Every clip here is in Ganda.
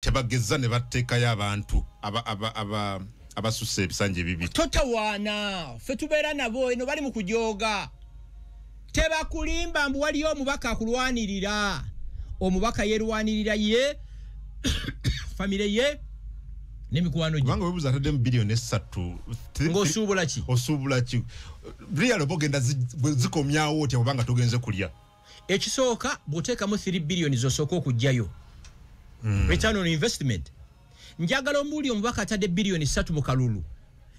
tebageza ne bateekayo abantu abasusse ebisanje bibi. Totawaana ffe tubeera nabo eno bali mu kujooga. Tebakulimba mbu waliyo omubaka akulwanirira. Omubaka yerwanirira ye famire ye nemikwano gye. Kubanga webuza atadde mu biliyoni 3. Ng'osuubula ki? Osuubula ki? Real bogenda zikomyawo otya obanga togenze kulya. Ekisooka bw'oteekamu 3 biliyoni z'osooka okugyayo. Return on investment. Njagala omuli omubaka atadde biliyoni 3 mu kalulu.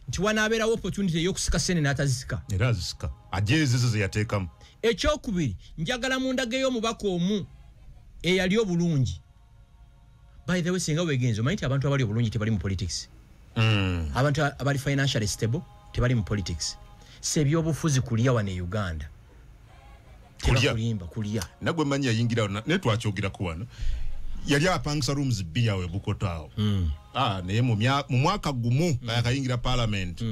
Nti wanaabeerawo opportunity ey'okusika ssene n'atazisika. Era azisika. Ajeezizo ze yateekamu. Ekyokubiri, njagala mu ndageyo omubaka omu eyali obulungi. By the way, singa wegenzo omanyi nti abantu abali obulungi tebali mu politics. Abantu abali financially stable tebali mu politics. Sebyobufuzi kuliya wane Uganda. Kulimba kuliya. Nagwe manyi yayingira netwakyogera ku wano. Yali apangisa rooms bia we Bukotao. Naye mu mwaka gumu yakayingira parliament.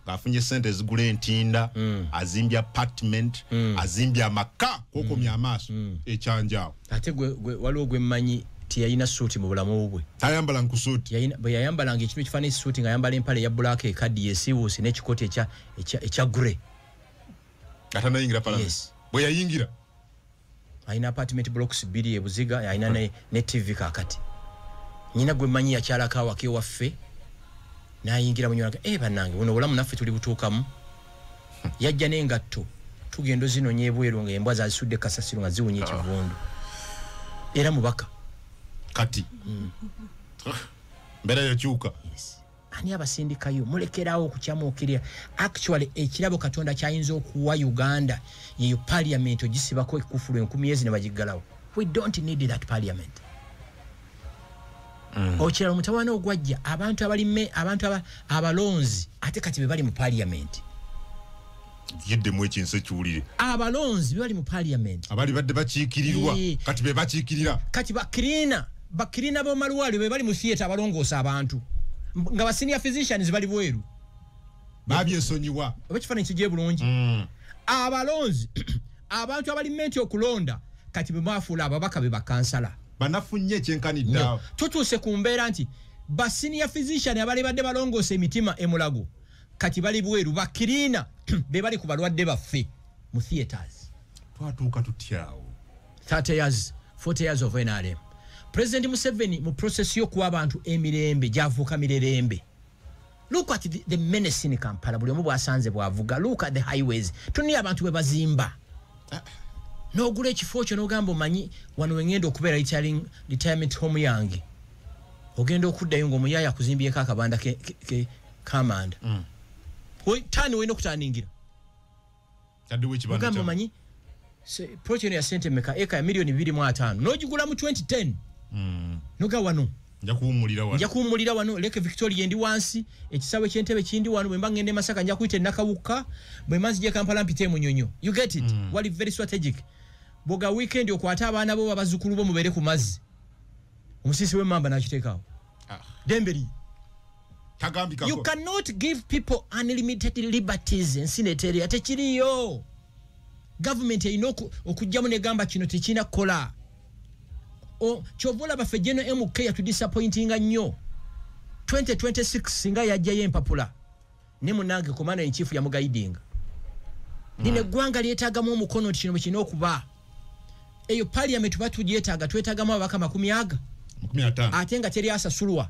Gafunye sente ezigula entinda, azimbya apartment, azimbya amaka kokomya amaaso ekyanjaawo. Ate gwe waliwo gwe mmanyi tiyayina suuti mu bulamu bwe. Tayambala nkusuuti. Bwe yayambalanga ekintu ekifaanana suuti nga yambala empale ya black ekaddi yesiiwuusi n'ekikooti ekya grey. Atanayingira parliament. Yes. Bwe yayingira ayina apartment blocks 2 ebuziga, ayina ne TV kakati. Nyina gwe mmanyi yakyalako awaka ewaffe n'ayingira mu nyumba bannange buno obulamu naffe tuli butuukamu. Yajja n'engatto tugendo zino nyebweru nga embwa zazisudde kasasiro nga ziwunye ekivundu. Era mubaka kati mbera yokyuka. Yes. Ani abasindikayo mulekerawo okukyamuukirira. Actually ekirabo Katonda kyayinza okuwa Uganda yeyo parliament ogisibako ekufulu 10 ne bagiggalawo. We don't need that parliament. Okiralo mutawana ogwajja abantu abantu abalonzi ate kati be bali mu parliament. Yedde mu ekinse kiwulire. Abalonzi be bali mu parliament. Abali badde bakiikirirwa kati be bakiikirira. Kati bakirina bo malwali be bali mu theater abalongoosa abantu. Nga ba senior physicians bali bweru. Babyesonyiwa. Obakifaananyi kijje bulungi. Abalonzi abantu abali menti okulonda kati be bafuula ababaka be bakansala. Banafunye ekyenkanidde. Tutuuse ku mbeera nti ba senior physician abali badde balongoose emitima emulago kati bali bweru bakirina be bali ku balwadde baffe mu theaters. Twatuuka tutyawo. 30 years 40 years of NRM. President Museveni mu process y'okuwa abantu emirembe gyavuka mirerembe. Look at the menace in Kampala. Buli omu bwasanze bwavuga. Look at the highways. Tuni abantu we bazimba. No gule ekifo kyo n'ogamba omanyi wano wengenda okubeera retirement home yange. Ogenda okuddayo ng'omuyaya akuzimbyeko akabanda ke kamanda. Tani wena okutaningira. Adduwe ekibanda ogamba omanyi project ya sente meka eka ya milioni 2.5 n'ogigula mu 2010. Noga wano. Nja kuwumulira wano Lake Victoria ndi wansi ekisawe ky'entebe kindi wano bwe mbangende Masaka nja kuyita nakawuka bwe manzi je Kampala mpite munyonyo. You get it? Wali very strategic. Boga weekend okwata abaana bo babazukulu bo mubere ku mazzi. Omusisi we mamba nakiteekawo. Dembeli. Tagambika. You cannot give people unlimited liberties in Senate ate kiriyo. Government eyino okujjamu ne gamba kino tekina kola. Chovola bafejeno MK ya to disappointinga nnyo. 2026 singa yajja yempapula. Ne munange komanda in chief ya mugaidinga. Dine gwanga lyetagamu omukono kino kino okuba. Eyo parliament batugyetaaga twetagamu abaka 10 atenga teri asasulwa.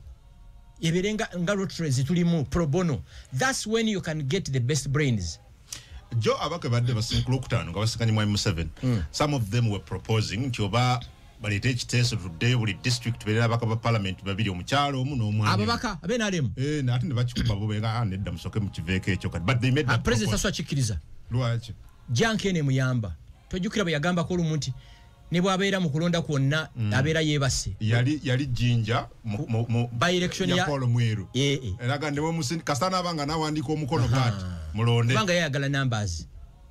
Eberenga nga rotaries tulimu pro bono. That's when you can get the best brains. Jo abaka badde basinkulu okutano nga basikanye mu 7. Some of them were proposing nti oba balete ekiteeso tudde buli district berera abaka ba parliament babiri omukyalo omu n'omwana. Ababaka abenalemu. Nate ne bakikuba bo benga nedda musoke mu kiveeko ekyo kati. But they made that president aswa chikiriza. Lwaki? Jankene muyamba. Tojukira bwe yagamba ko lumunti ne bwabeera mu kulonda kwonna abeera yeebase. Yali jinja mu by election ya Paul Mweru. Eraga ndemo musini kasana abanga nawandika omukono kati mulonde. Banga yagala numbers.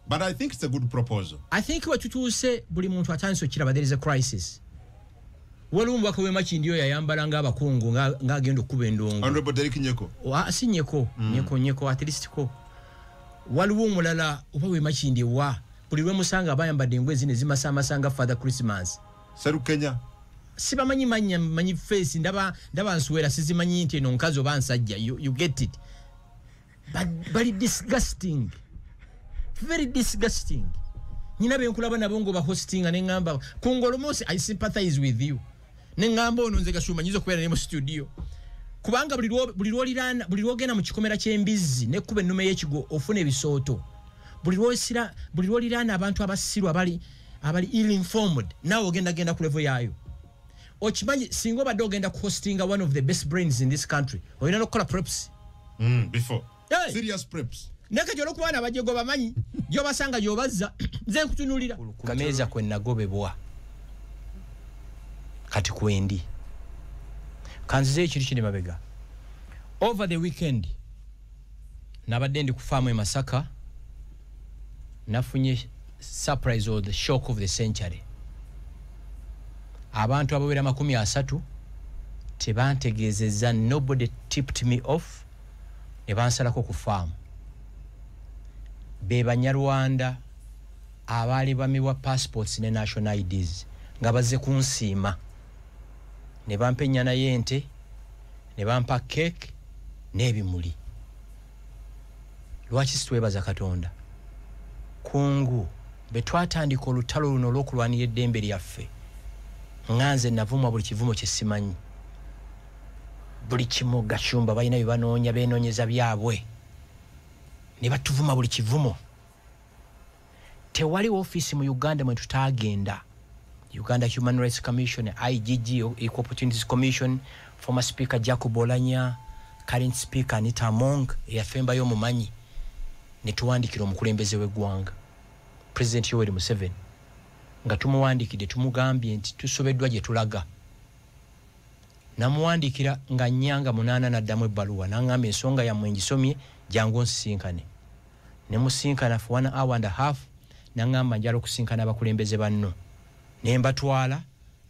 But I think it's a good proposal. I think what tutuuse buli muntu atanso kiraba there is a crisis. Walumba ko wema kindiyo yayambala nga abakungu nga agenda okuba endongo. Honorable Derek Nyeko. Si Nyeko, Nyeko at least ko. Waliwo mulala oba wema kindiwa buli we musanga abayambadde engwe zine zimasanga Father Christmas. Seru Kenya. sibamanyi manya manyi face ndaba nswera sizimanyi nti eno nkazi oba nsajja you get it but disgusting very disgusting nyina benkulaba nabo ngo ba hosting ne ngamba kungolomosi I sympathize with you ne ngamba ono nze Gashumba nyizo kubera ne mu studio kubanga buli lwogenda mu kikomera ky'embizzi ne kuba ennume y'ekigo ofuna ebisooto buli lwolirana abantu abasirwa abali ill informed nawe ogenda ku level yayo okimanyi singo badde ogenda ku hostinga one of the best brains in this country oyina n'okukola preps before serious preps neka jolo kuwana abajego bamanyi jo basanga jo bazza nze nkutunulira kameza kwe nagobebwa kati kwendi kanzize ekiri kiri mabega over the weekend nabadde ndi kufamu e Masaka nafunye surprise or the shock of the century abantu abawera 30 tebantegezeza nobody tipped me off ne bansalako ku farm be Banyarwanda abali bamiwa passports ne national IDs nga bazze kunsiima ne bampa ennyana y'ente ne bampa cake n'ebimuli lwaki situwebaza Katonda kungu betwatandika olutalo luno olw'okulwanira eddembe lyaffe nganze navumwa buli kivumo kye simanyi buli kimu Gashumba balina bye banoonya beenoonyeza byabwe ne batuvuma buli kivumo tewali office mu Uganda mwe tutaagenda Uganda Human Rights Commission, IGG, Equal Opportunities Commission, former Speaker Jacob Olanya, current Speaker Anita Among, eyafemba y'omumanyi ne tuwandikira omukulembeze w'eggwanga President Yoweri Museveni nga tumuwandikidde tumugambye nti tusobeddwa gye tulaga namuwandikira nga nnyanga 8 n'addamu ebbaluwa n'angamba ensonga yammwe ngisomye jangu nsisinkane ne musinkana for 1 hour and a half n'angamba njala okusinkana abakulembeze banno ne mbatwala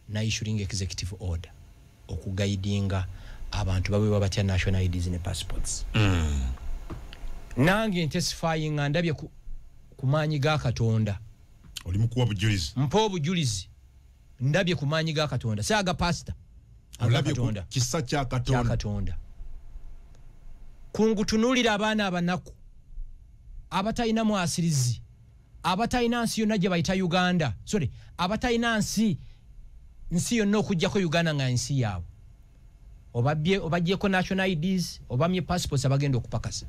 na issuing executive order okugaidinga abantu baweebwa batya national IDs ne passports nange intensifying ndabye ku maanyi ga Katonda oli mukuwa bujulizi mpo obujulizi ndabye ku maanyi ga Katonda saaga pastor olabye ku kisa kya Katonda kungutunulira abaana abanaku abatayina mwasirizi abatayina nsi yonna gye bayita Uganda abatayina nsi yonna okujjako Uganda nga nsi yaabwe obajjeko national IDs obamye passports abagenda okupakasa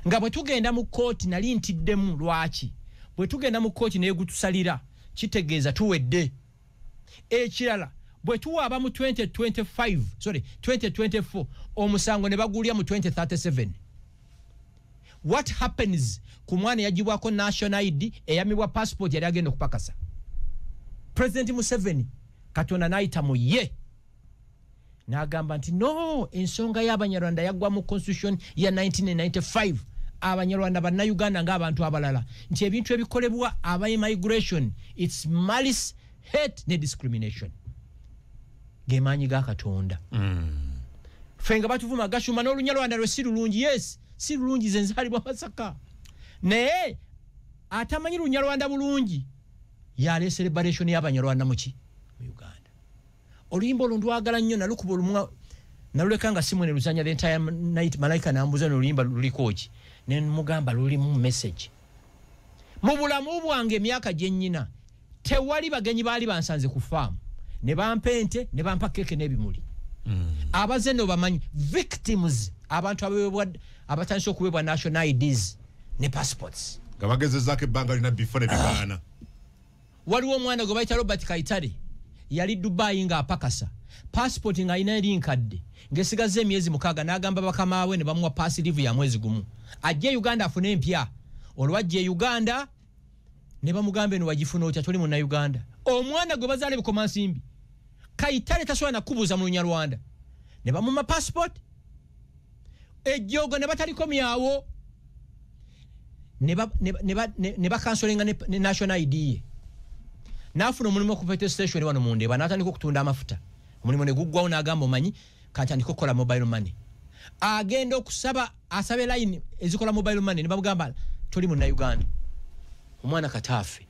nga bwe tugenda mu court nali ntiddemu lwaki bwe tugenda mu court naye gutusalira kitegeeza tuwedde ekirala bwe tuwaaba mu 2024 omusango ne bagulya mu 2037 what happens ku mwana yagibwako national ID eyamibwa passport yali agenda okupakasa President Museveni Katonda naayita mu ye n'agamba nti no ensonga y'Abanyarwanda yaggwa mu constitution ya 1995 Abanyarwanda banna Uganda ng'abantu abalala nti ebintu ebikolebwa aba-immigration it's malice hate ne discrimination gemaanyi ga Katonda fenga batuvuma Gashumba n'Olunyarwanda lwe si lulungi yes si lulungi ze nzaalibwa Masaka naye atamanyi Lunyarwanda bulungi yale celebration y'Abanyarwanda mu Uganda oluyimba olwo ndwagala nnyo nalukuba olumwa nalulekanga simu ne luzanya the entire night malaika nambuza n'oluyimba luliko ki ne mugamba lulimu message mu bulamu bwange emyaka gye nnyina tewali bagenyi baali bansanze ku farm ne bampa ente ne bampa keke n'ebimuli abaze no bamanyi victims abantu abatandise okuweebwa national IDs ne passports nga bagezezaako ebbanga lina before ne bigaana waliwo omwana gwe bayita Robert Kaitare yali Dubai nga apakasa passport nga ina linkadde ngesigaze emyezi 6 n'agamba bakamaawe ne bamuwa pass leave ya mwezi gumu ajje Uganda afune empya olwajje Uganda ne bamugambe no wagifuna otya toli mu Uganda omwana gwe bazaale bikoma nsimbi Kaitare tasobola na kubuuza mu Lunyarwanda ne bamuma passport ejjogo ne bataliko myawo ne bakansolinga ne national ID ye nafuna omulimu ku petrol station wano mu Ndeeba n'atandika okutunda amafuta omulimu ne guggwawo n'agamba omanyi kantandika okukola mobile money agenda okusaba asabe line ezikola mobile money ne bamugamba toli mu Uganda omwana kataafe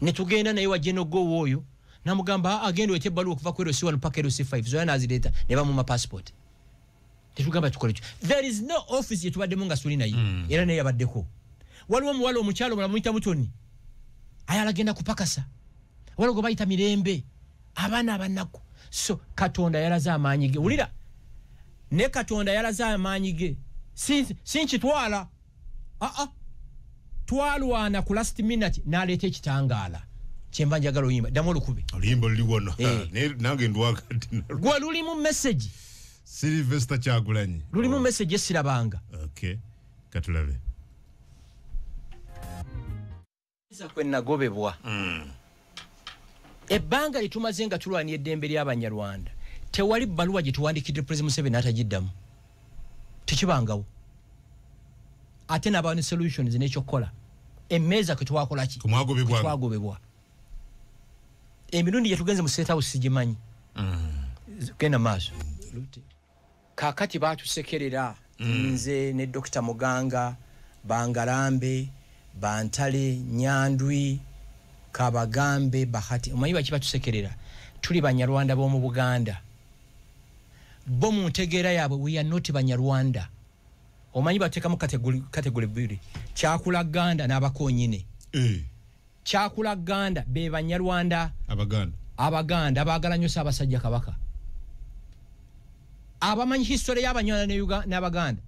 ne tugenda naye wajje no go oyo namugamba agenda wete balu okuva ku LC1 mpaka LC5 zoya nazileta ne bamuma passport tetugamba tukole there is no office yetubadde munga sulina yi era ne yabaddeko waliwo muwalo omukyalo balamuita Mutoni ayala genda kupakasa waliwo bayita Mirembe abana abanaku so Katonda yalaza amanyige ulira ne Katonda yalaza amanyige sinchitwala twalwana ku last minute naleta ekitangala kyemba njagala oyimba damolo kube oluyimba luliwono nange ndwakati gwa lulimu message Sylvester Kyagulanyi lulimu message esirabanga okay katulabe za kwenna gobebwa ebbanga litumaze nga tulwani eddembe ly'Abanyarwanda tewali baluwa gye tuwandikidde President Museveni atagiddamu tekibangawo ate n'abantu solutions n'ekyokola emmeeza kwe twakola ki twagobebwa emirundi gye tugenze mu State House sigimanyi genda maaso kakati baatusekerera nze ne Dr. Muganga Bangalambe Bantale Nyandwi Kabagambe Bahati omanyi baki batusekerera tuli Banyarwanda b'omu Buganda bo mu ntegeera yaabwe we are not Banyarwanda omanyi bateekamu kategori bbiri Kyakulaganda n'Abakoonyine Kyakulaganda be Banyarwanda Abaganda abaagala nnyo Ssaabasajja Kabaka abamanyi history y'Abanyarwanda n'Abaganda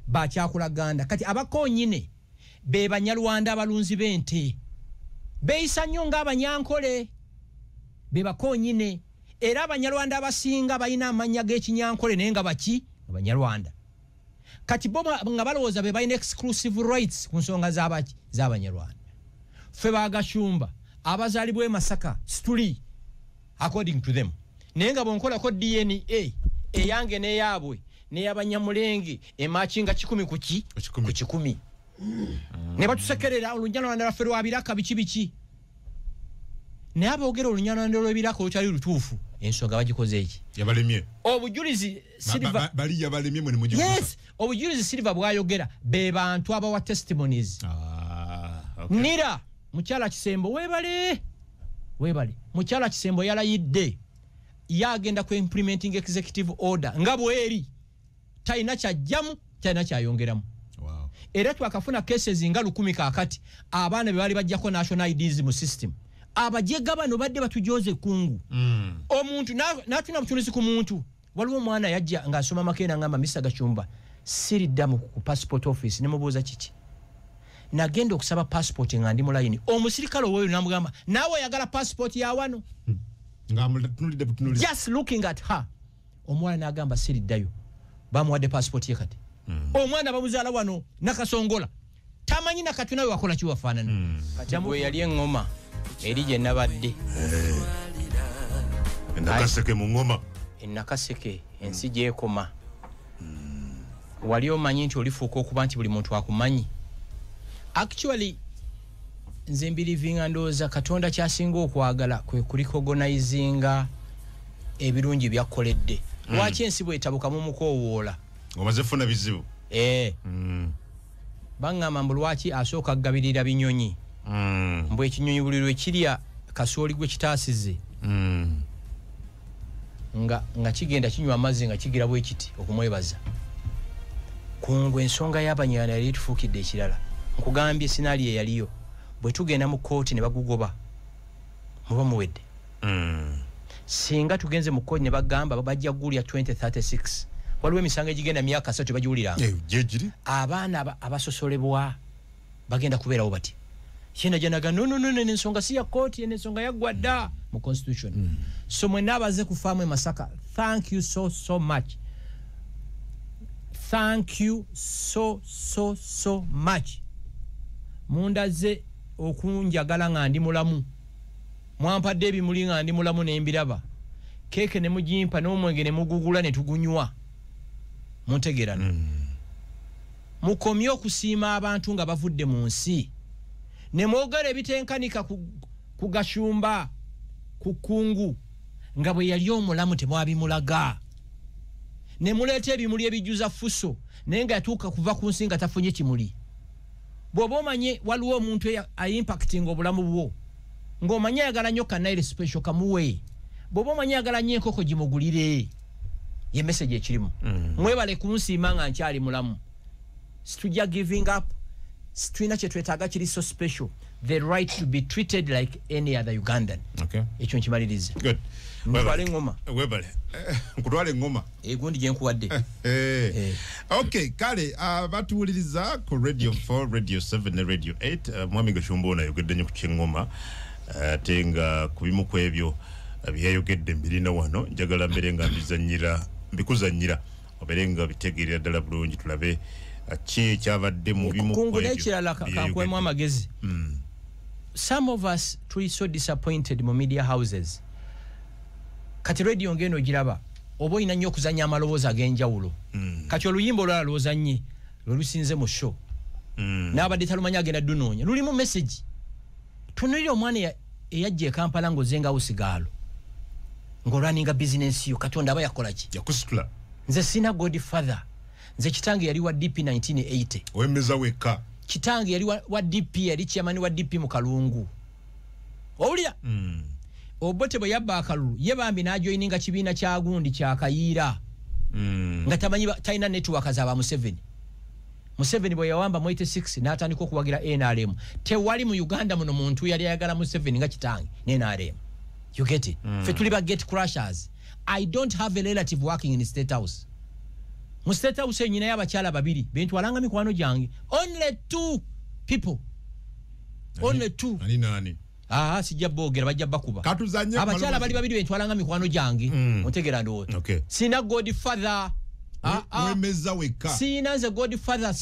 ba Kyakulaganda kati Abakoonyine be Banyarwanda abalunzi b'ente beeyisa nnyo ng'Abanyankole be Bakoonyine era Abanyarwanda abasinga balina amannya g'Ekinyankole naye nga baki Abanyarwanda kati bo nga balowooza be balina exclusive rights ku nsonga z'Abanyarwanda ffe Bagashumba abazaalibwa e Masaka situli according to them naye nga bonkolako DNA eyange n'eyaabwe n'ey'Abanyamulenge emakinga 10 ku 10 ne batusekerera Olunyalwanda lwaffe lwa biraka biki ne aboogera Olunyalwanda lw'ebiraka olutali lutuufu ensonga bagikoze eki yabalemye obujulizi Silver bali yabalemye mwe mugibuza yes obujulizi Silver bwayogera be bantu abawa testimonies okay. Nira mukyala Kisembo webale mukyala Kisembo yalayidde yagenda ku implementing executive order nga bweri talina kyajjamu talina kyayongeramu era twakafuna cases nga 10 kakati abaana be bali bajjako national IDs mu system abajega bano badde batujoze kungu omuntu natuna butulizi ku muntu waliwo mwana yajja nga asoma Makena ngamba Mr. Gachumba siriddamu ku passport office ne mubuuza kiki nagenda okusaba passport nga ndi mu line omusirikale oyo namugamba nawe yagala passport ya wano ngamutunulide butunulide just looking at her omwana nagamba siriddayo bamuwadde passport ye kati omwana bamuzaala wano nakasongola tamanyi nakatuna we wakola kiwafaanana kati bwe yali engoma eri gye nabadde nakaseke mu ngoma nakaseke ensi gyekoma wali omanyi nti olifuuka okuba nti buli muntu akumanyi actually nze mbirivinga ndowooza Katonda kyasinga okwagala kwe kulikogonizinga ebirungi byakkoledde lwaki ensi bwetabukamu mukoowoola omaze funa bizibu bangamba mbu lwaki asooka kugabirira binyonyi mbwe ekinyonyi buli lwe kirya kasooli gwe kitaasize nga kigenda kinywa amazzi nga kigira bwe kiti okumwebaza kungwe ensonga y'Abanyarwanda yali tufuukidde ekirala nkugambye sinaali eyaliyo bwe tugenda mu kooti ne bagugoba muba muwedde singa tugenze mu kooti ne bagamba bajja gulya 2036 waliwo emisango egigenda myaka 3 bagiwuliranga abaana abasosolebwa bagenda kubeerawo bati yena janaga no ensonga si ya kooti ensonga yaggwadda mu constitution so mwenna abaze kufaamu e Masaka thank you so much thank you so much mundaze okunjagala nga ndi mulamu mwampadde ebimuli nga ndi mulamu n'embiraba keke ne mugimpa n'omwenge ne mugugula ne tugunywa muntegerana mukomye okusiima abantu nga bavudde mu nsi ne mwogera ebitenkanika ku Gashumba ku Kungu nga bwe yali omulamu temwabimulaga ne muleeta ebimuli ebijuza fuso naye nga yatuuka kuva ku nsi nga tafunye kimuli bw'oba omanye waliwo omuntu aimpacting obulamu bwo ng'omanya ayagala nnyo kanaire special kamuwe bw'oba omanya ayagala nnyo enkoko gimugulire ye message ekirimu mwebale kunsiima nga nkyali mulamu situjja giving up tulina kye twetaaga kiri so special the right to be treated like any other Ugandan. Okay. Ekyo nkimalirize. Good. Webale ngoma. Webale. Nkutwale ngoma. Egundi gye nkuwadde. Okay, kale batuwuliriza ku Radio 4, Radio 7 ne Radio 8 Mwami Gashumbona yogedde nnyo ku kyengoma ate nga ku bimu ku ebyo byayogedde mbirina wano njagala mbere nga mbikuzannyira obere nga bitegeerera ddala bulungi tulabe ki kyabadde mu bimu ku ebyo. Ekirala kankwemu amagezi. Some of us tuli so disappointed mu media houses. Kati radio ngeno giraba oba olina nnyo okuzannya amaloboozi ag'enjawulo. Kati oluyimba olwala lwozannye lwe mu show. N'abadde talumanya agenda ddunoonya lulimu message. Tunuulira omwana eyajja e Kampala ng'ozenga usigaalo ng'olwaninga bizinensi yo Katonda aba yakola ki? Yakusitula. Nze sina godfather. Nze kitange yali wa DP 1980. Wemeza wekka. Kitange yali wa DP yali chairman wa DP mu Kalungu. Owulira? Obote bwe yabba akalulu ye bambi n'ajoininga kibiina kya gundi kya Kayiira. Nga tamanyi talina network za ba Museveni bwe yawamba mu 86 n'atandika okuwagira NRM. Tewali mu Uganda muno muntu yali ayagala Museveni nga kitange ne NRM. You get it? Fe tuli ba get crushers. I don't have a relative working in the State House. Mu State House nyina y'abakyala babiri bentwalanga mikwano gyange. Only 2 people. Only 2. Ani nani? Sijja boogera bajja bakuba. Katuzanye abakyala bali babiri bentwalanga mikwano gyange. Otegera ndo. Okay. Sina godfather. Wemeza wekka. Sina nze godfather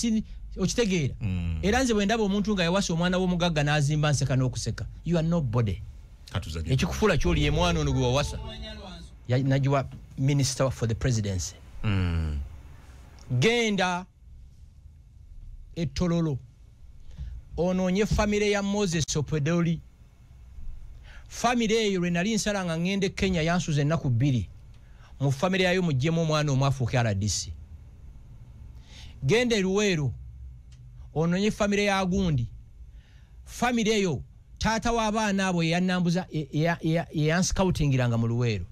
okitegeera. Era nze bwe ndaba omuntu nga yawasa omwana w'omugagga n'azimba nseka n'okuseka. You are nobody. Katuzanye. Ekikufuula ky'oli ye mwana ono gwe wawasa. Nagiwa minister for the presidency. Genda etololo onoonye famire ya Moses Opedoli. Famire eyo lwe nali nsala nga ngende Kenya yansuza ennaku 2 mu famire yayo muggyemu omwana omwafuuka RDC. Genda e Luweero onoonye famire ya Gundi. Famire eyo taata w'abaana abo yeyannambuza yeyanscoutingiranga mu Luweero.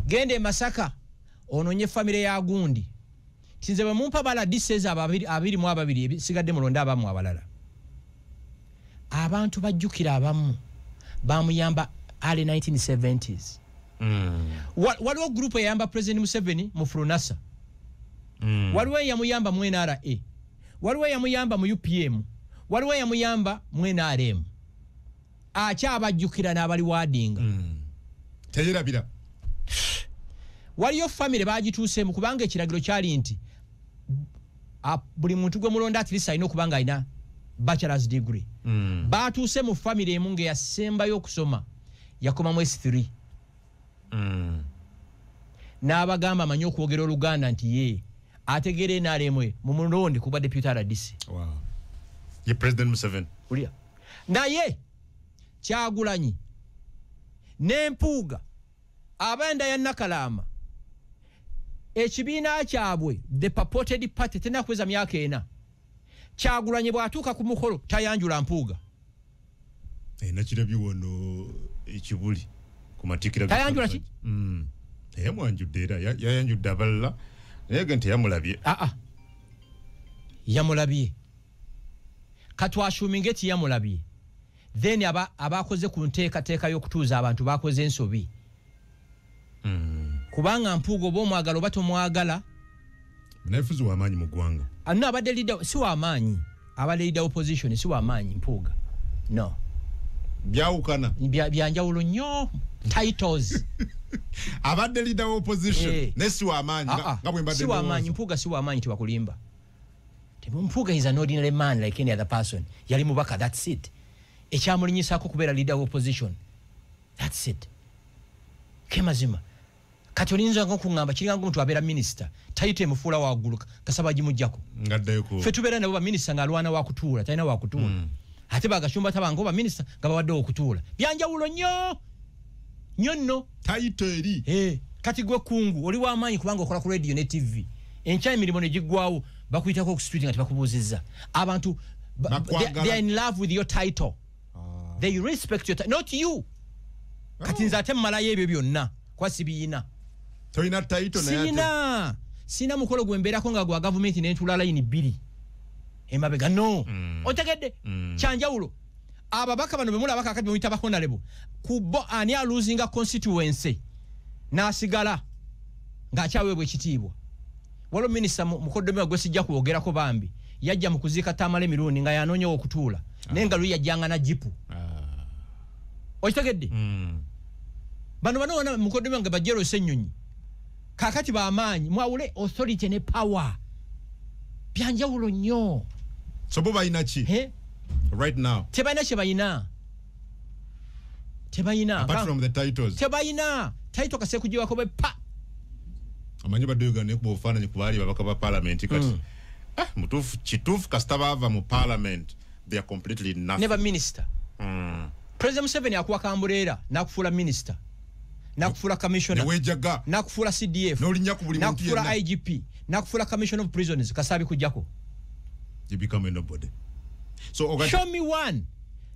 Genda e Masaka onoonye famire ya Gundi. Tinze bwe mumpa bala diseza abiri mu ababiri sigadde mulonda abamu abalala. Abantu bajjukira abamu bamuyamba early 1970s. Waliwo group eyamba President Museveni mu Frunasa. Waliwo yamuyamba mu NRA. Waliwo yamuyamba mu UPM. Waliwo yamuyamba mu NRM. Akyabajjukira n'abali wadinga. Teyerabira. Waliyo family bagituuseemu kubanga ekiragiro kyali nti buli muntu gwe mulonda at least alina okubanga alina bachelor's degree. Batuuse mu family emu ng'eyasembayo okusoma yakoma mu S3. N'abagamba amanyi okwogera Oluganda nti ye ategeera NRM mu mulonde kuba deputy RDC. Wow. Ye President Museveni. Ulya. Naye Kyagulanyi n'Empuuga abanda ya Nakalama ekibiina kyabwe the purported party tena kweza myaka 4. Kyagulanyi bwatuuka ku mukolo tayanjula Mpuuga. Nakirabye wono ekibuli ku matikira tayanjula ki? Yamwanjudde era yayanjudde abalala naye gante yamulabye. Yamulabye. Katwashuminge ti yamulabye. Then abakoze ku nteekateeka y'okutuuza abantu bakoze ensobi. Kubanga Mpuuga oba omwagala oba tomwagala. Nayefuzi w'amaanyi mu ggwanga. No, abadde leader si w'amaanyi. Abadde leader opposition si w'amaanyi Mpuuga. No. Byawukana. Byanjawulo nnyo. Titles. Abadde leader opposition. Ne si w'amaanyi. Nga bwe mbadde si w'amaanyi. Mpuuga si w'amaanyi tibakulimba. Mpuuga is an ordinary man like any other person. Yali mubaka, that's it. Ekyamulinyisaako kubeera leader opposition. That's it. Kemazima. Kati olinza ng'okungamba kiringa ng'omuntu abeera minister. Tayite mufuula waggulu kasaba gimujjako. Ngaddayo ku. Ffe tubeera nabo ba minister ng'alwana wakutuula talina wakutuula. Ate bagashumba tabanga ba minister nga bawadde okutuula. Byanjawulo nnyo. Nnyo nno. Tayite eri. Kati gwe kungu oli w'amaanyi kubanga okola ku radio ne TV. Enkya emirimu ne giggwawo bakuyitako ku street nga tebakubuuzizza. Abantu they are in love with your title. They respect your not you. Kati nze ate mmalayo ebyo byonna kwa sibiina. Toyina title na sina mukolo gwembeerako nga gwa government n'entula line 2 emabega no otegedde kyanjawulo ababaka bano bemulaba kakati bemuyita ba honorable kubo ani aluzinga constituency n'asigala ng'akyaweebwa ekitiibwa waliwo minisita mukoddomi gwe sijja kwogerako bambi yajja mu kuziika Tamale Mirundi nga yanoonyewo okutuula naye nga yajjanga na jipu okitegedde bano wana mukoddomi nga bajjero Ssennyonyi kakati bamaanyi mwawule authority ne power byanjawulo nnyo so bo bayina ki right now tebayina kye bayina apart from the titles tebayina title kase kujiwako be pa amanyi badoga ne kubofaananyi kubali babaka ba parliament kati mutufu kitufu kasita bava mu parliament they are completely nothing never minister President Museveni akuwa Kambureera nakufula minister nakufula commissioner newejaga nakufula CDF nolinya ku buli muntu yenna nakufula IGP nakufula commissioner of prisons kasabi kujjako you become nobody so show me one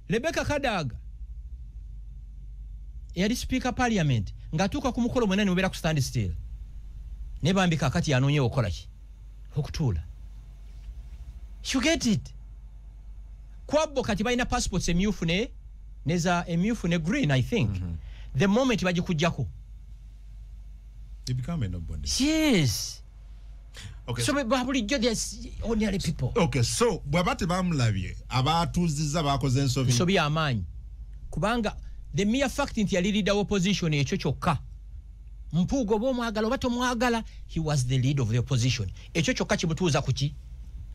Rebecca Kadaga yali speaker parliament ngatuka ku mukolo mwenani mubera ku stand still nebambika kati yanonye okola ki okutuula you get it kwabo kati bayina passports emyufu ne neza emyufu ne green I think the moment bajikujjako you become nobody yes okay so babulijjo there's ordinary people okay so bwabate bamulabye abatuziza bakoze ensobi amaanyi kubanga the mere fact nti yali leader opposition ekyo kyokka mpugo bomwagala obato mwagala he was the leader of the opposition ekyo kyokka kibutuuza kuki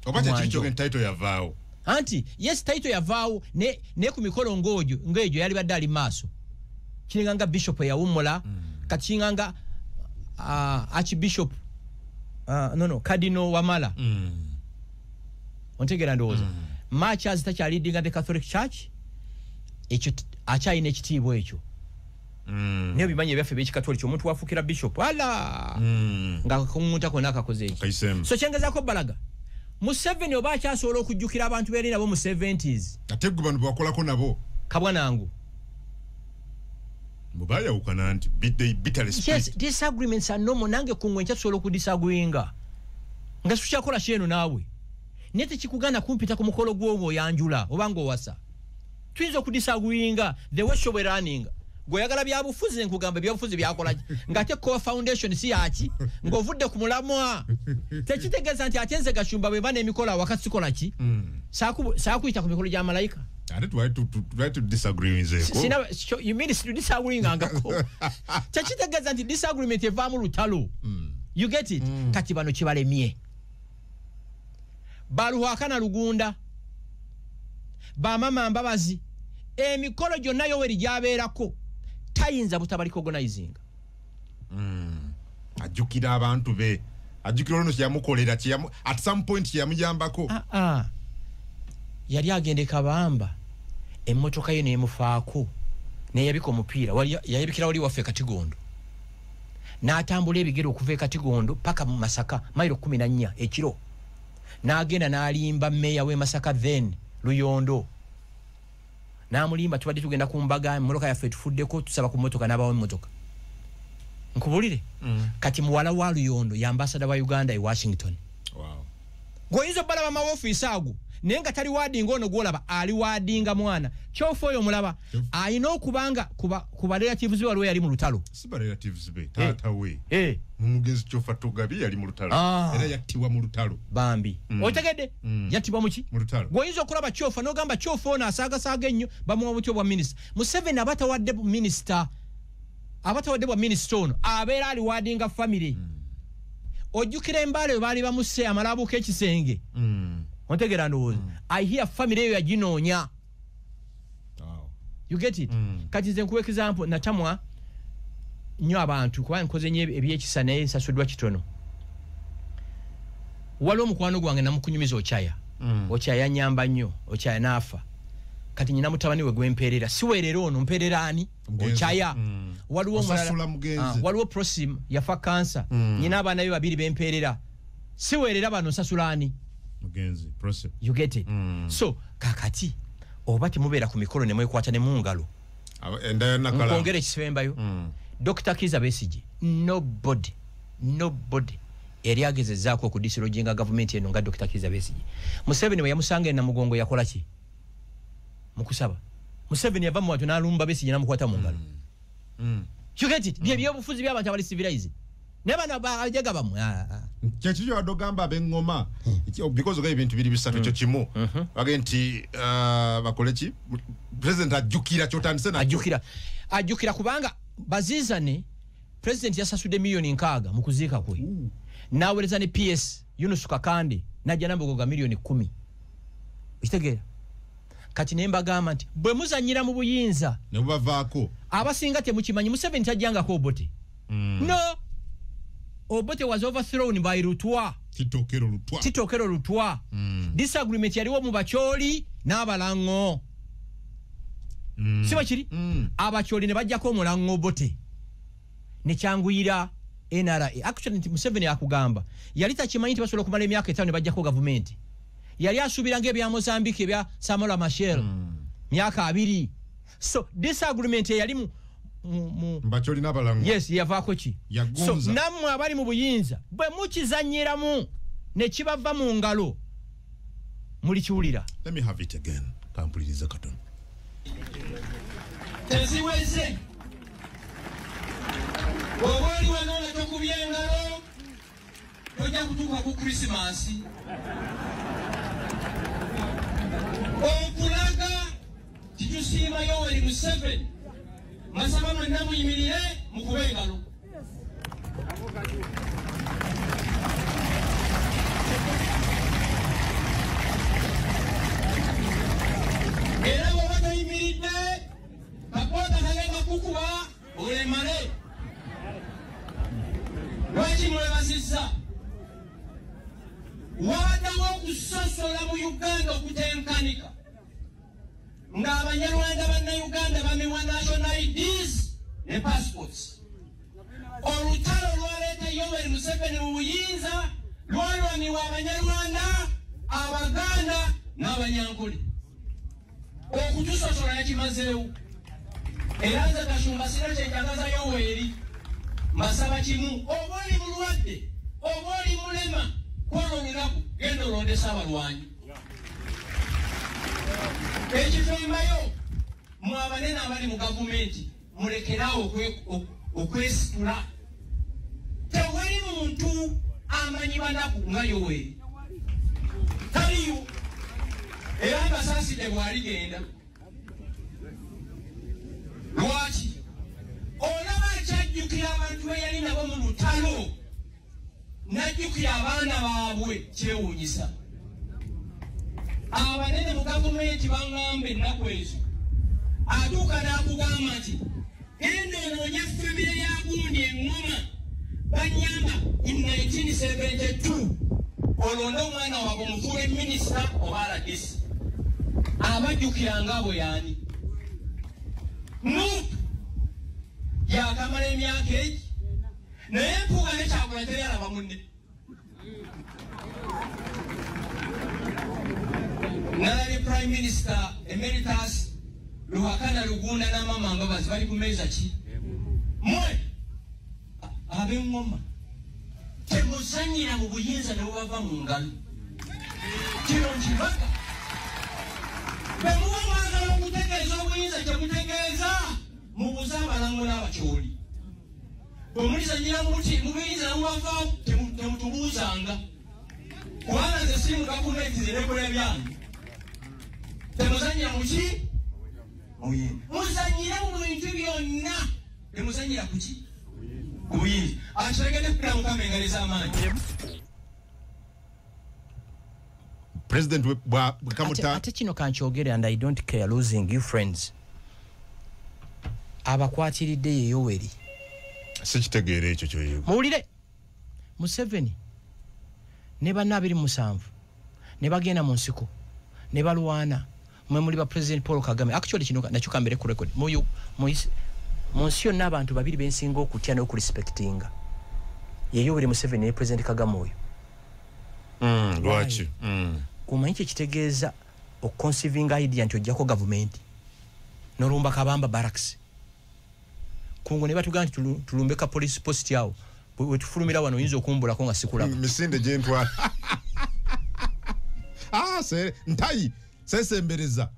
obaje kicho title ya vao anti yes title ya vao ne ku mikolo ngojo yali badali maso kinanga bishop ya umula kachinganga archbishop cardinal Wamala ontegera ndoza much as tacha leading the Catholic Church ekyo achaine ekitiibwa ekyo niyo bimanye byaffe b'ekikatoliki omuntu wafukira bishop ala nga kumunta kona akakoze ekyo so kyengezako balaga Museveni oba akyasobola okujjukira abantu beri nabo mu 70s ate gwe bano bakolako nabo kabwanangu mubaya ukana nti bitterly split yes disagreements are normal nange kungwe nkyasobola okudisagwinga nga sikyakola kyeno naawe nete kikugana kumpita ku mukolo gw'ogwo yanjula obanga owasa tuyinza okudisagwinga the way show running goyagala byabufuzi nkugamba byabufuzi byakola ngate ko foundation si yaki ngovudde ku mulamwa tekitegeza nti atenze gashumba bwe bane emikola wakati sikola ki sakuita ku mikolo gya malaika I don't try to disagree with you. You mean to disagree ngako. Tekitegeza nti disagreement eva mu lutalo. You get it? Kati bano kibalemye. Baluhakana Lugunda. Ba mama Mbabazi. Emikolo gyonna Yoweri gyabeerako tayinza butabaliko organizing. Ajukira abantu be. Ajukira ono kyamukolera at some point kyamuyambako. Yali agende Kabamba emmotoka ye nemufaako ne yabika omupiira yayabikira wali waffe Katigondo n'atambula ebigere okuva e Katigondo paka mu Masaka mailo 14 ekiro n'agenda n'alimba meya we Masaka then Luyondo n'amulimba tubadde tugenda ku mbaga emmotoka yaffe tufuddeko tusaba ku mmotoka n'abawo emmotoka nkubulire kati muwala wa Luyondo ya ambassador wa Uganda e Washington. Wow. Goyizo balaba ma office ago nenga tali wadinga ono gwolaba ali wadinga mwana kyofo oyo mulaba ayina okubanga kuba relatives be waliwo yali mu lutalo siba relatives be tata we mumugezi kyofa togabi yali mu lutalo era yattiwa mu lutalo bambi otegedde yattiwa muki mu lutalo goyizo okulaba kyofa nogamba kyofo ono asaagasaaga ennyo bamuwa butyo bwa minister Museveni abatawadde minister ono abeera ali wadinga family ojjukira embale bali bamuse amalabuka ekisenge ontegera ndoza I hear family eyo yaginoonya. You get it? Kati nze nkuwa example natamwa nnyo abantu kuba nkoze nnyo ebyekisa naye nsasuddwa kitono waliwo mukwano gwange namukunyumiza Okyaya Okyaya nyamba nnyo Okyaya naafa kati nyina mutabani we gwempeerera siweerera ono mpeerera ani Okyaya waliwo waliwo Prosim yafa kansa nyina abaana be babiri bempeerera siweerera bano nsasula ani mugenzi Prosim. You get it? So kakati obati mubeera ku mikolo ne mwekwata ne mungalo nkongera ekisembayo Dr. Kizza Besigye nobody eri agezezzaako okudisilojinga gavumenti eno nga Dr. Kizza Besigye. Museveni we yamusanga e Namugongo yakola ki mukusaba? Museveni yava mu watu n'alumba Besigye n'amukwata mu ngalo. You get it? Byobufuzi by'abantu abali civilized. Never know ajaga bamu. Kyekyo adogamba abengoma because of ebintu biri bisatu kyo kimu. Agenti bakole ki? President ajukira kyotandise na ajukira kubanga bazizane president yasasude milioni 6 mu kuziika kwe. Naweleza ne PS Yunus Kakande najja Namugongo milioni 10. Kitegeera. Kati nemba gamba nti bwe muzanyira mu buyinza ne bavaako abasinga temukimanyi Museveni tajjanga ko Obote. No, Obote was overthrown by Lutwa. Titokero Lutwa. Disagreement yaliwo mu Bacholi n'abalango. Siba kiri? Abacholi ne bajjako omulango Obote. Ne kyanguyira NRA. Actually Museveni akugamba yali takimanyi nti basobola kumala emyaka 5 ne bajjako government. Yali asubiranga ebya Mozambique ebya Samuel Machel myaka 2. So disagreement yali mu Bacholi n'abalango. Yes, yavaako ki. So namwe abali mu buyinza bwe mukizanyiramu ne kibava mu ngalo muli kiwulira. Let me have it again. Kampuliriza katono. Teziweze obwali wanona tokubya engalo tojja kutuuka ku Krismasi. Okulaga titusiima Yoweri Museveni masaba mwenna muyimirire mukube engalo. Era bw'oba toyimiridde kakwata kalenga kukuba olemale. Lwaki mwebazizza? Wabaddewo okusosola mu Uganda okutenkanika nga Abanyarwanda Bannayuganda bamewa national IDs ne passports. Olutalo lwaleeta Yoweri Museveni mu buyinza lwalwanirwa Abanyarwanda, Abaganda n'Abanyankole. Okutusosola yakimazeewo. Era nze Kashumba sira kyenjagaza Yoweri masaba kimu, oba oli mulwadde oba oli mulema kwano olunaku genda olondesa abalwanyi. Ekifembayo mu abanene abali mu gavumenti mulekerawo okwesitula. Tewali muntu amanyi banaku nga Yoweri. Taliyo. Era Basaside bw'aligenda. Lwaki? Olaba akyajjukira abantu be yali nabo mu lutalo n'ajjukira abaana baabwe kyewuunyisa. Abanene mu gavumenti baŋŋamba ennaku ezo atuuka n'akugamba nti genda onoonye famire ya gundi eŋŋoma banyamba in 1972 olonde omwana waabwe omufuule minisita oba RDC. Abajjukira ng'abo yaani? Nuupu yakamala emyaka egi naye empuuga ne Kyagulanyi teri alaba munne. Nalabye Prime Minister Emeritus Ruhakana Rugunda n'Amama Mbabazi bali ku meeza ki? Mwe ab'eŋŋoma temuzannyira mu buyinza ne bubava mu ngalo. Kino nkibaga. Bwe muba mwagala okutegeeza obuyinza kyemutegeeza mubuze Abalango n'Abakyoli. Bwe mulizannyira mu buyinza ne bubavaawo temutubuuzanga. Kubanga nze si mu gavumenti nze nekola byange. Temuzannyira mu ki? Muzannyira mu bintu byonna. Temuzannyira ku ki? Ku buyinza. Akiregedde kukkira Mukama engalo ez'amaanyi. President bwekamuta ate kino kankyogere and I don't care losing you friends. Abakwatiridde ye Yoweri. Sikitegeera ekyo kyoyego. Muwulire Museveni ne banna 27 ne bagenda mu nsiko ne balwana mwe muli ba President Paul Kagame. Actually kino nakyo kambere ku record mu nsi yonna abantu babiri bensinga okutya n'okurespectinga ye Yoweri Museveni ne President Kagame oyo. Lwaki? Kumanyi kye kitegeeza conceiving idea nti ojjako government n'olumba kabamba barracks kungo ne batugamba nti tulumbe ka police post yawo bwe tufulumira wano oyinza okumbulako nga sikulaba misinde gyentwala ntayi sesembereza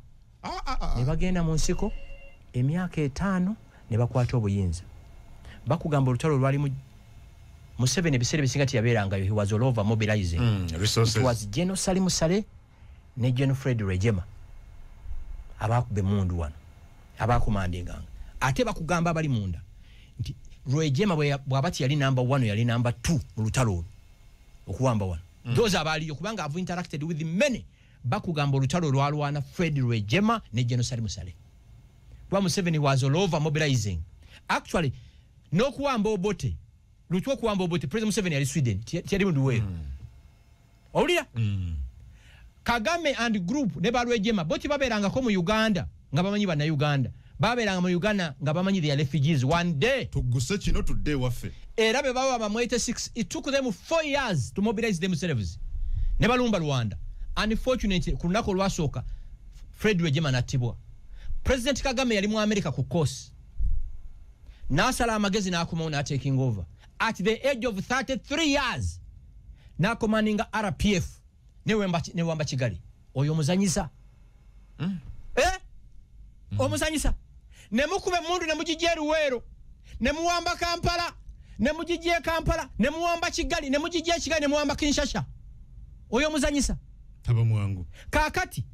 ne bagenda mu nsiko emyaka 5 ne bakwata obuyinza bakugamba olutalo lwali mu Museveni ebiseera ebisinga teyabeerangayo. He was all over mobilizing resources. It was General Salim Saleh ne General Fred Rwejema abakube mundu wano abakumandinganga ate bakugamba abali munda nti Rwejema bwabati yali number 1 yali number 2 mu lutalo okuwamba wano those abali kubanga have interacted with many bakugamba olutalo lwalwana Fred Rwejema ne General Salim Saleh kwa Museveni was all over mobilizing actually no kuwamba Obote lutwo kuwamba Obote President Museveni yali Sweden tiyali mundu weero olira Kagame and group ne Rwejema boti baberanga ko mu Uganda nga bamanyi bana Uganda baberanga mu Uganda nga bamanyi the refugees one day tuguse kino today waffe era be baba ba 86 it took them 4 years to mobilize themselves ne balumba Rwanda unfortunately kunako lwasoka Fred Rwejema natibwa President Kagame yali mu America ku course nasala amagezi nakoma na taking over at the age of 33 years na commanding RPF ne wamba Kigali oyo muzanyisa omuzanyisa ne mukube mundu ne mujijje Luwero ne muwamba Kampala ne mujijje Kampala ne muwamba Kigali ne mujijje Kigali ne muwamba Kinshasa oyo muzanyisa taba mwangu kakati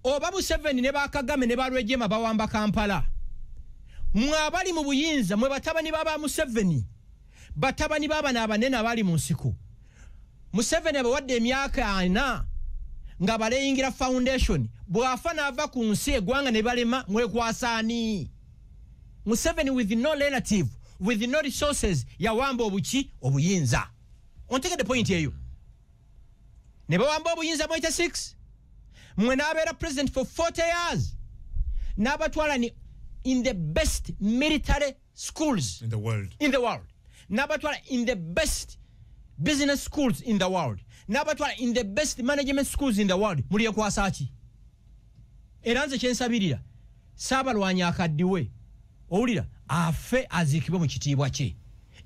oba Museveni ne Bakagame ne Rwejema bawamba Kampala mwabali mu buyinza mwe batabani baba Museveni batabani baba n'abanene abali mu nsiko Museveni abawadde emyaka 4 nga baleyingira foundation bwafana ava ku nsi egwanga ne balema mwekwasaani Museveni with no relative with no resources yawamba obuki obuyinza on take the point eyo ne bawamba obuyinza 86 mwe nabeera president for 40 years n'abatwala ni in the best military schools in the world n'abatwala in the best business schools in the world n'abatwala in the best management schools in the world muliye kwasaaki era nze kyensabirira Saabalwanyi akaddiwe owulira afe aziikibwe mu kitiibwa kye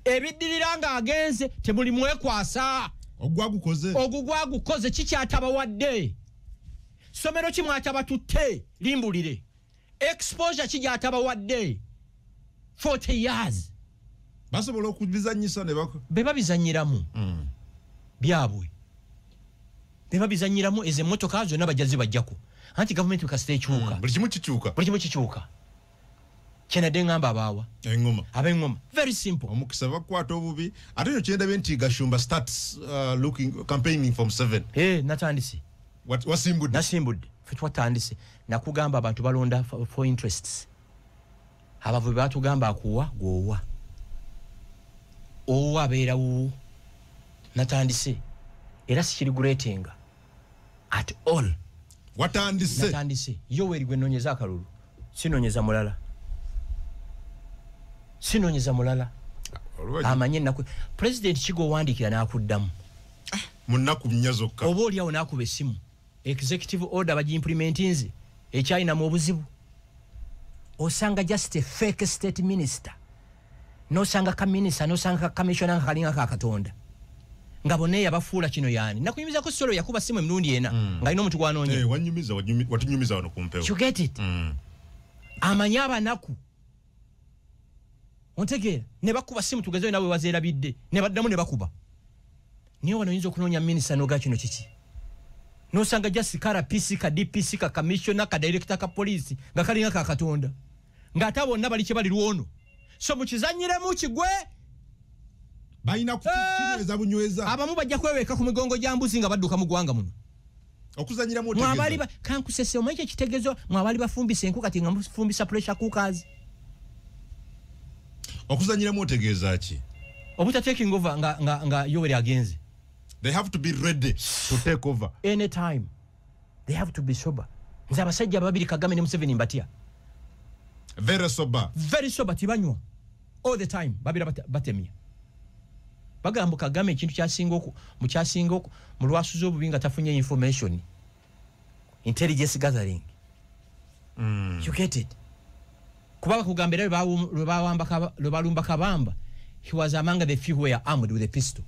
ebiddirira nga agenze temuli mwekwasa ogugwagukoze kikyatabawadde somero ki mwatabatutte limbulire exposure kigyatabawadde 40 years basobola okubizanyisa ne beba bizanyiramu byabwe beba bizanyiramu eze motoka zonna bajazi bajjako anti government kasite ekyuka buli kimu kikyuka kyenadde ngamba abaawa ab'engoma very simple omukisa bakwata obubi ate yo kyenda benti Gashumba starts campaigning from 7 natandise wasimbudde nasimbudde fe twatandise nakugamba abantu balonda for interests abavubi batugamba akuwa gwowa owa abeera wuwo natandise era sikiri greeting at all natandise Yoweri gwe nonyeza akalulu sinonyeza mulala amanye naku president Kigo wandikira nakuddamu munnaku nnyazoka oba oliawo nakuba essimu executive order bagiimplementinze ekyalina mu obuzibu osanga just a fake state minister nosanga ka minister nosanga ka commissioner nga kalinga ka Katonda nga bonna yabafuula kino yani nakuyimizako solo yakuba simu emirundi ena nga ino omuntu gwanoonya watunyumiza wano kumpewo you get it amanya abanaku ontegeera ne bakuba simu tugezeyo nawe wazeerabidde ne baddamu ne bakuba niyo wano oyinza okunoonya minister noga kino kiki nosanga just kara PC ka DPC ka commissioner ka director ka police nga kalinga ka Katonda nga ate bonna bali kye bali lwono so mukizanyiremu kigwe bayina kukinyweza bunyweza abamu bajja kweweka ku migongo gya mbuzi nga badduka mu gwanga muno okuzanyira mu otegeza mwabali kankusese omanyi ekitegezo mwabali bafumbisa enku kati nga mufumbisa pressure cookers okuzanyira mu otegeza ki obuta taking over nga Yoweri agenze they have to be ready to take over anytime they have to be sober nze abasajja babiri Kagame ne Museveni mbatya very sober tibanywa all the time babira batemya bagamba Kagame ekintu kyasinga oku mu lwasuza obubi nga tafunye information intelligence gathering. You get it? Kubaga kugambira lwebalumba kabamba, he was among the few who were armed with a pistol.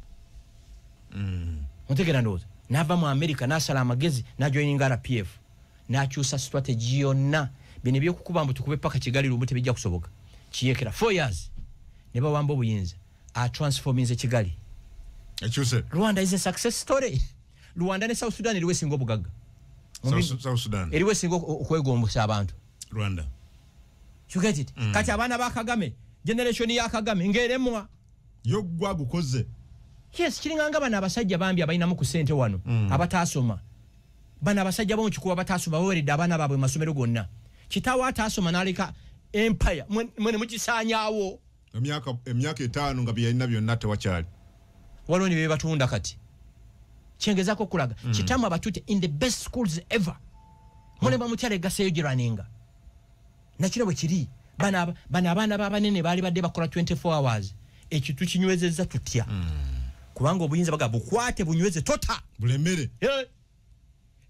Mutegera ndoza. Nava mu America nasala amagezi na joining RPF. Na chusa strategy yonna. Bine byo kukubamba tukube paka Kigali lumute bijja kusoboka. Kiyekera 4 years. Neba wambo buyinza. Are transforming the Kigali. Rwanda is a success story. Rwanda ne South Sudan iliwe singo bugaga. South Sudan. Iliwe singo okwegombosa abantu. Rwanda. You get it? Kati abana ba Kagame, generation ya Kagame ngeremwa. Yo gwa gukoze. Yes, kiringanga bana abasajja bambi abayina mu kusente wano. Abatasoma. Bana abasajja bo chikuwa batasoma baweredde abana babwe masomero gonna. Kitawa atasoma nalika empire. Mwene mukisanyawo. Emyaka 5 nga byalina byonna tewakyali. Waliwo ne bebatunda kati. Kyengezako kulaga. Kitamu abatute in the best schools ever. Mune bamutyale gaseyo giraninga. Nakino bwe kiri. Bana abana babanene bali badde bakola 24 hours. Ekitu kinywezeza tutya. Kubanga obuyinza baga bukwate bunyweze tota. Bulemere.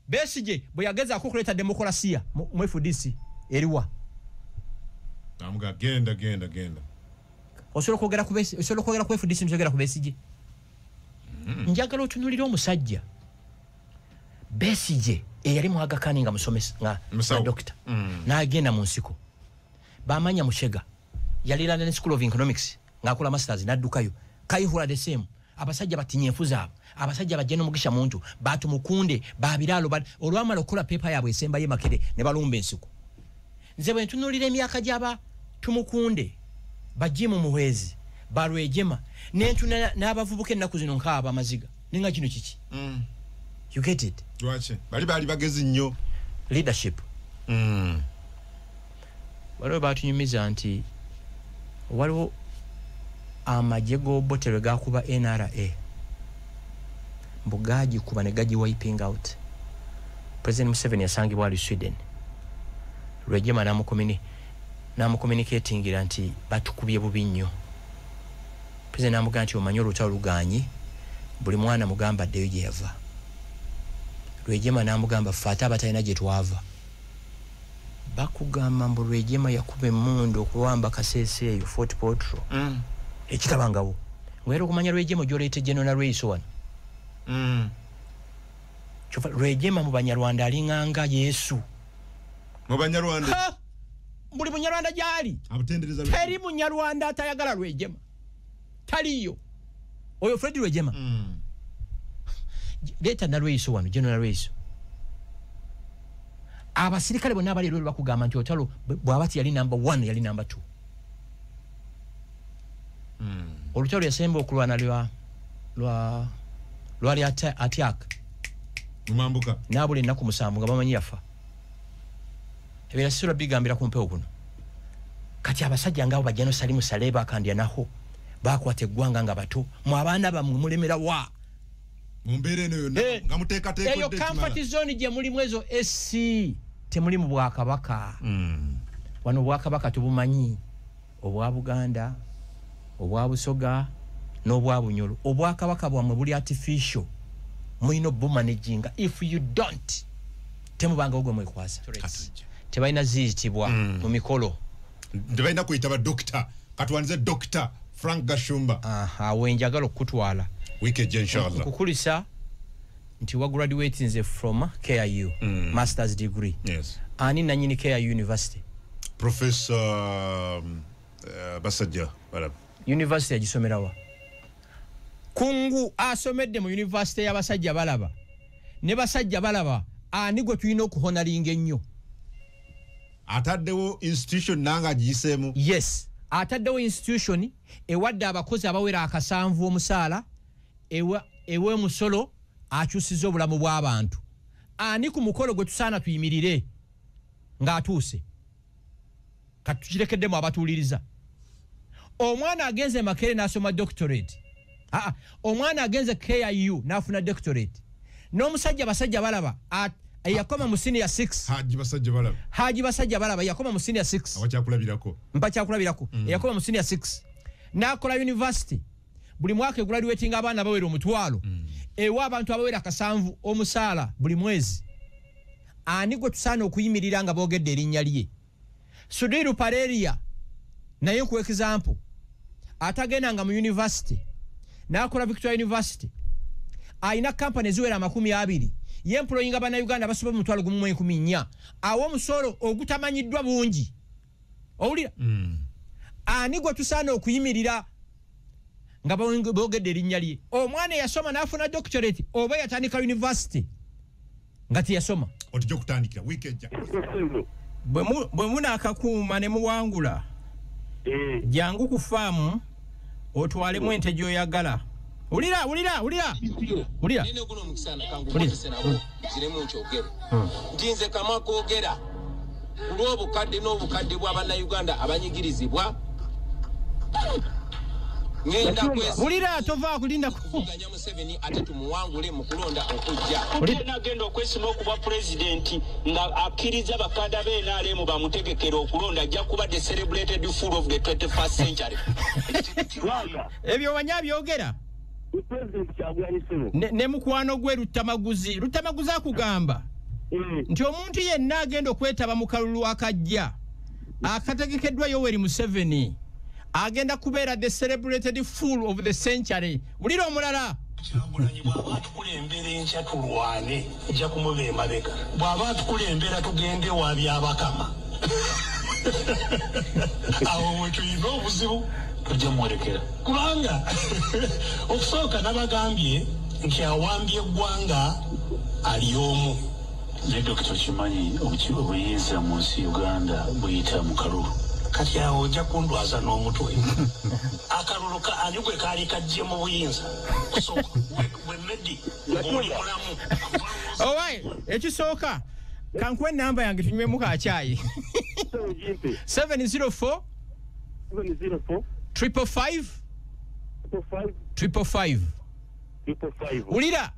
Besije bwe yageza akukuleta demokrasia mu FDC eriwa. Amuga genda. Osolo kwogera ku FDC njogera ku Besije. Njagala otunulira omusajja. Besije eyali mu Aga Khan nga musomesa nga doctor. Na agenda mu nsiko. Bamanya Mushega. Yali London School of Economics ngakola masters naddukayo. Kayihura the same. Abasajja batinyefu zaabo. Abasajja bajeno mugisha muntu batu mukunde babiralo olwamala okola paper yabwe esemba ye makere ne balumba ensiko. Nze bwe ntunulira emyaka gyaba tumukunde bajimu muhwezi balwejema n'entuna n'abavubuka ennaku zino nkaaba amaziga ninga kino kiki. You get it? Lwache bali bagezi nnyo leadership. Waliwo batunyumiza nti waliwo amajego botere gakuba NRA mbugaji kuba ne gaji wiping out. President Museveni yasangibwa ali Sweden. Rwejema namu communicating nti batukubye bubi nnyo. President amugamba nti omanyi olutalo luganyi buli mwana mugamba ddeyo gye yava. Rwejema namugamba fata abatalina gye twava. Bakugamba mbu Rwejema yakube mundu okuwamba Kasese eyo Fort Portal. Ekitabangawo. Ngwero kumanya Rwejema gyolete General Raiso wano. Chofa Rwejema mu Banyarwanda alinganga Yesu. Mu Banyarwanda. Buli Munyarwanda gyali. Abutendereza Teri Munyarwanda atayagala Rwejema. Taliyo. Oyo Fred Rwejema. Leta na Raiso wano, General Raiso. Abasirikale bonna abali lwe bakugamba nti otalo bwabati yali number 1 yali number 2. Olutalo yasemba okulwana lwali attack. Mumambuka. Nabule ennaku 7 nga bamanyi yafa. Ebera sura bigambira ku mpewo kuno. Kati abasajja ngabo bajjano Salimu Saleba akandya naho bakwate eggwanga nga bato mu abaana bamwe mulemera wa. Mumbere eno yonna nga muteeka teeko eyo comfort zone gye mulimu ezo SC temuli mu Bwakabaka. Wano Bwakabaka tubumanyi obwa Buganda obwa Busoga n'obwa Bunyoro. Obwakabaka bwamwe buli artificial muyino bumanaging. If you don't temubanga ogwe mwekwasa tebalina ziyitibwa mu mikolo tebalina kuyita ba doctor katwanze Dr. Frank Gashumba. Wenjagala okutwala weekend inshallah kukulisa nti wa graduate nze from KIU master's degree. Yes. Ani nanyini KIU University Professor Basajja Balaba University agisomerawa kungu asomedde mu University y'abasajja Balaba ne basajja Balaba ani gwe tulina okuhonalinga ennyo. Ataddewo institution nanga giseemu. Yes, ataddewo institution ewadde abakozi abawera akasanvu omusaala ewe musolo akyusiza obulamu bw'abantu. Ani ku mukolo gwe tusaana tuyimirire ng'atuuse katukirekeddemu abatuuliriza. Omwana agenze Makere n'asoma doctorate. Omwana agenze KIU n'afuna doctorate. N'omusajja basajja Balaba yakoma mu senior 6. Haji basajja Balaba yakoma mu senior 6. Awakyakulabirako. Mpakyakulabirako. Yakoma mu senior 6. N'akola university. Buli mwaka graduating abaana bawera omutwalo. Ewa abantu abawera akasanvu omusaala buli mwezi. ani gwe tusaana okuyimirira nga boogedde erinnya lye. Sudiru Pareria naye ku example atagenda nga mu university n'akola Victoria University ayina kampani eziwera 20 y'employinga bannayuganda basoba mu 1,114 awo omusolo ogutamanyiddwa bungi. Owulira? Ani gwe tusaana okuyimirira nga boogedde erinnya lye. Omwana yasoma n'afuna doctorate oba yatandika university nga teyasoma. Otujja kutandikira wiiki ejja. Bwe munaakakuuma ne muwangula jangu ku faamu otwalemu ente gy'oyagala. Ulira. Nene guno mukisana kangu kwese nabo ziremu nkyogero. Ntinze kama koogera. Olw'obukadde n'obukadde bw'Abannayuganda abanyigirizibwa. Ngenda kwese. Ulira tova kulinda kuganya Museveni ate tumuwangule mu kulonda okujja. Ulira agenda okwesima okuba president nga akkiriza bakada b'enaale mu bamutegekera okulonda ajja kuba the celebrated fool of the 21st century. Ebyo wanya byogera. Ne mukwano gwe Rutamaguzi akugamba nti omuntu yenna agenda okwetaba mu kalulu akajja akategekeddwa Yoweri Museveni agenda kubeera the celebrated fool of the century. Ulira omulala Kyagulanyi bw'aba atukulembera enkya tulwane nja kumuba emabega. Bw'aba atukulembera tugende wa byabakama. Awo we tulina obuzibu tujja mwerekera. Kubanga okusooka nabagambye nti awambye eggwanga ali omu. Ne Dr. Kimanyi obuyinza mu nsi Uganda buyita mu kalulu. Kati awo ojja kundwaza n'omutwe. Akalulu ani gwe kaali kajje mu buyinza. Kusooka we Meddi ng'oli mulamu. Owaye ekisooka kankuwe namba yange tunywemu kacyayi. 704 555 Ulira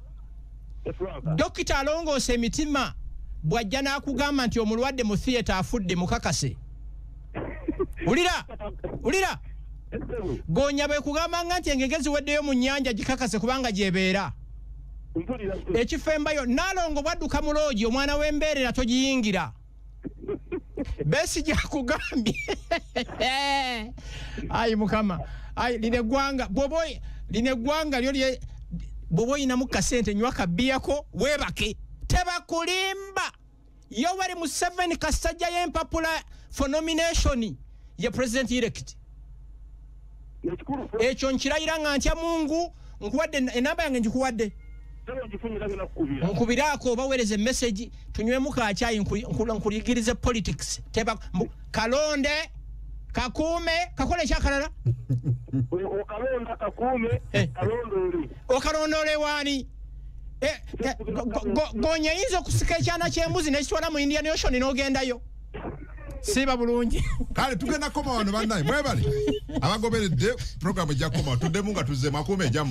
Dokita alongoose emitima bwajja n'akugamba nti omulwadde mu theater afudde mukakase. Ulira Gonya bwe kugamba nti engege ziweddeyo mu nnyanja gikakase kubanga gyebeera. Ekifembayo Nalongo bwadduka mu loogi omwana w'embeerera togiyingira. Besi jakugambye. Ayi mukama. Ayi line gwanga lyo lye boboyi na mukasente nywa kabiyako webake tebakulimba. Yoweri Museveni kasajja y'empapula for nomination ye president elect. Ekyo nkirayira nga ntya Mungu nkuwadde enamba yange njikuwadde. Nkubirako obaweereze message tunywemu kacyayi nkuligirize politics teba kalonde kakume kakole ekyakalala okalonda kakume kalondole okalondole wani Gonya yinza okusika ekyana ky'embuzi n'ekitwala mu Indian Ocean n'ogendayo siba bulungi kale tugenda koma wano bannaye mwebale abagoberedde program ejja koma tuddemu nga tuzze makume ejja